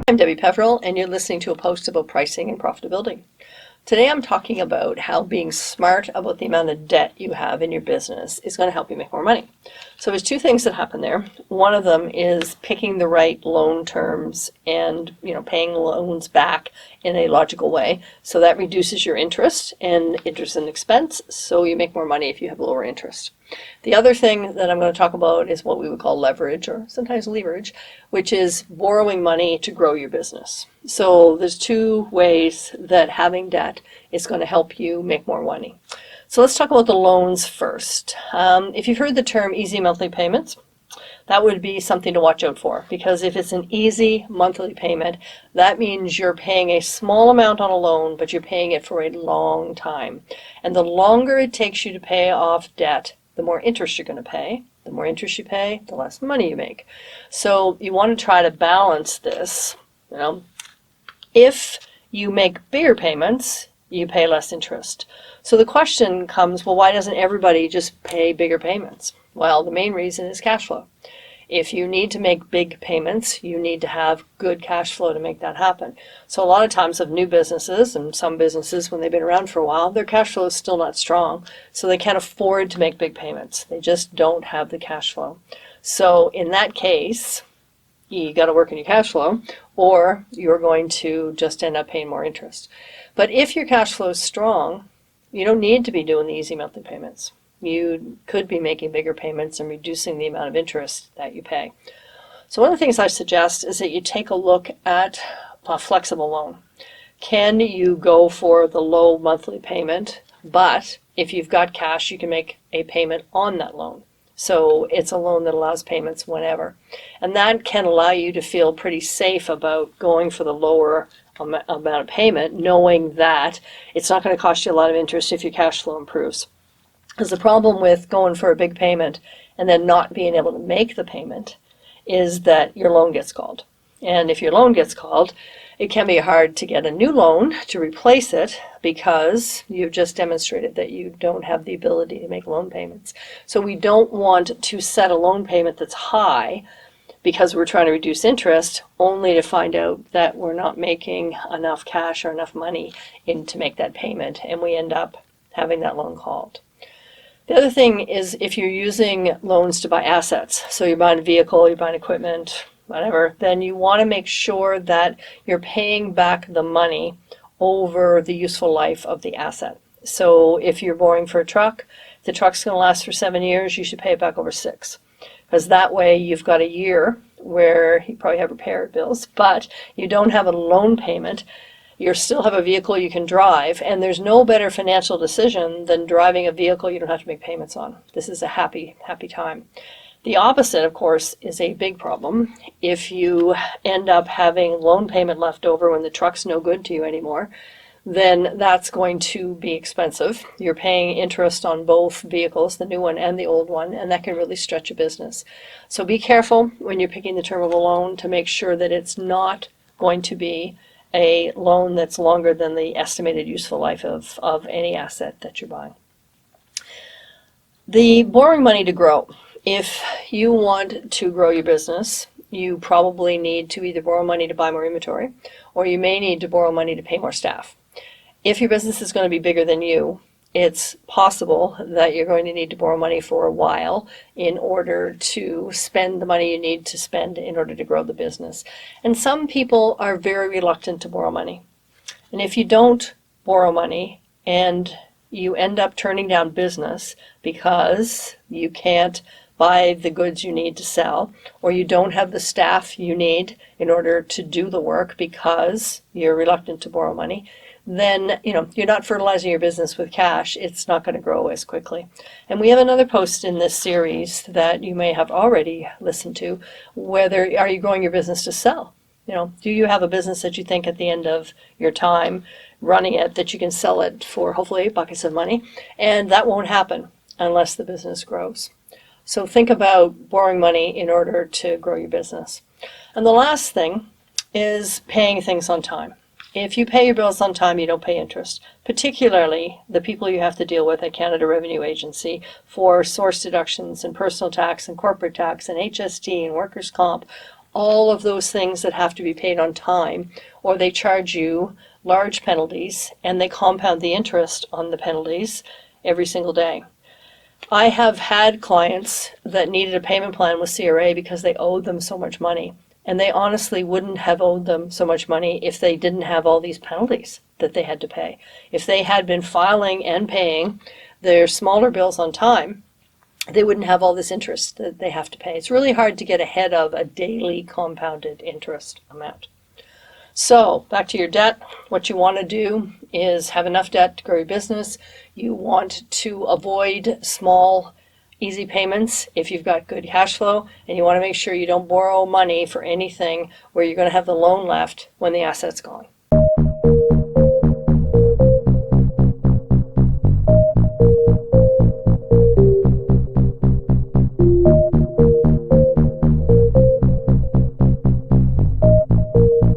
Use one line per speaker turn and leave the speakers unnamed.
I'm Debi Peverill, and you're listening to a post about pricing and profitability. Today I'm talking about how being smart about the amount of debt you have in your business is going to help you make more money. So there's two things that happen there. One of them is picking the right loan terms and paying loans back in a logical way. So that reduces your interest and expense, so you make more money if you have lower interest. The other thing that I'm going to talk about is what we would call leverage, or sometimes leverage, which is borrowing money to grow your business. So there's two ways that having debt is going to help you make more money. So let's talk about the loans first. If you've heard the term easy monthly payments, that would be something to watch out for, because if it's an easy monthly payment, that means you're paying a small amount on a loan, but you're paying it for a long time. And the longer it takes you to pay off debt, the more interest you're going to pay. The more interest you pay, the less money you make. So you want to try to balance this. If you make bigger payments, you pay less interest. So the question comes, well, why doesn't everybody just pay bigger payments? Well, the main reason is cash flow. If you need to make big payments, you need to have good cash flow to make that happen. So a lot of times of new businesses, and some businesses when they've been around for a while, their cash flow is still not strong, so they can't afford to make big payments. They just don't have the cash flow. So in that case, you got to work on your cash flow, or you're going to just end up paying more interest. But if your cash flow is strong, you don't need to be doing the easy monthly payments. You could be making bigger payments and reducing the amount of interest that you pay. So one of the things I suggest is that you take a look at a flexible loan. Can you go for the low monthly payment, but if you've got cash, you can make a payment on that loan? So it's a loan that allows payments whenever. And that can allow you to feel pretty safe about going for the lower amount of payment, knowing that it's not going to cost you a lot of interest if your cash flow improves. Because the problem with going for a big payment and then not being able to make the payment is that your loan gets called. And if your loan gets called, it can be hard to get a new loan to replace it because you've just demonstrated that you don't have the ability to make loan payments. So we don't want to set a loan payment that's high because we're trying to reduce interest, only to find out that we're not making enough cash or enough money in to make that payment, and we end up having that loan called. The other thing is if you're using loans to buy assets, so you're buying a vehicle, you're buying equipment, whatever, then you want to make sure that you're paying back the money over the useful life of the asset. So if you're borrowing for a truck, if the truck's going to last for 7 years, you should pay it back over 6. Because that way you've got a year where you probably have repair bills, but you don't have a loan payment. You still have a vehicle you can drive, and there's no better financial decision than driving a vehicle you don't have to make payments on. This is a happy, happy time. The opposite, of course, is a big problem. If you end up having loan payment left over when the truck's no good to you anymore, then that's going to be expensive. You're paying interest on both vehicles, the new one and the old one, and that can really stretch a business. So be careful when you're picking the term of a loan to make sure that it's not going to be a loan that's longer than the estimated useful life of any asset that you're buying. The borrowing money to grow. If you want to grow your business, you probably need to either borrow money to buy more inventory, or you may need to borrow money to pay more staff. If your business is going to be bigger than you, it's possible that you're going to need to borrow money for a while in order to spend the money you need to spend in order to grow the business. And some people are very reluctant to borrow money. And if you don't borrow money and you end up turning down business because you can't buy the goods you need to sell, or you don't have the staff you need in order to do the work because you're reluctant to borrow money, then you're not fertilizing your business with cash. It's not going to grow as quickly. And we have another post in this series that you may have already listened to, whether are you growing your business to sell? Do you have a business that you think at the end of your time running it that you can sell it for hopefully buckets of money? And that won't happen unless the business grows. So think about borrowing money in order to grow your business. And the last thing is paying things on time. If you pay your bills on time, you don't pay interest, particularly the people you have to deal with at Canada Revenue Agency for source deductions and personal tax and corporate tax and HST and workers' comp. all of those things that have to be paid on time, or they charge you large penalties and they compound the interest on the penalties every single day. I have had clients that needed a payment plan with CRA because they owed them so much money. And they honestly wouldn't have owed them so much money if they didn't have all these penalties that they had to pay. If they had been filing and paying their smaller bills on time, they wouldn't have all this interest that they have to pay. It's really hard to get ahead of a daily compounded interest amount. So back to your debt, what you want to do is have enough debt to grow your business. You want to avoid small, easy payments if you've got good cash flow, and you want to make sure you don't borrow money for anything where you're going to have the loan left when the asset's gone.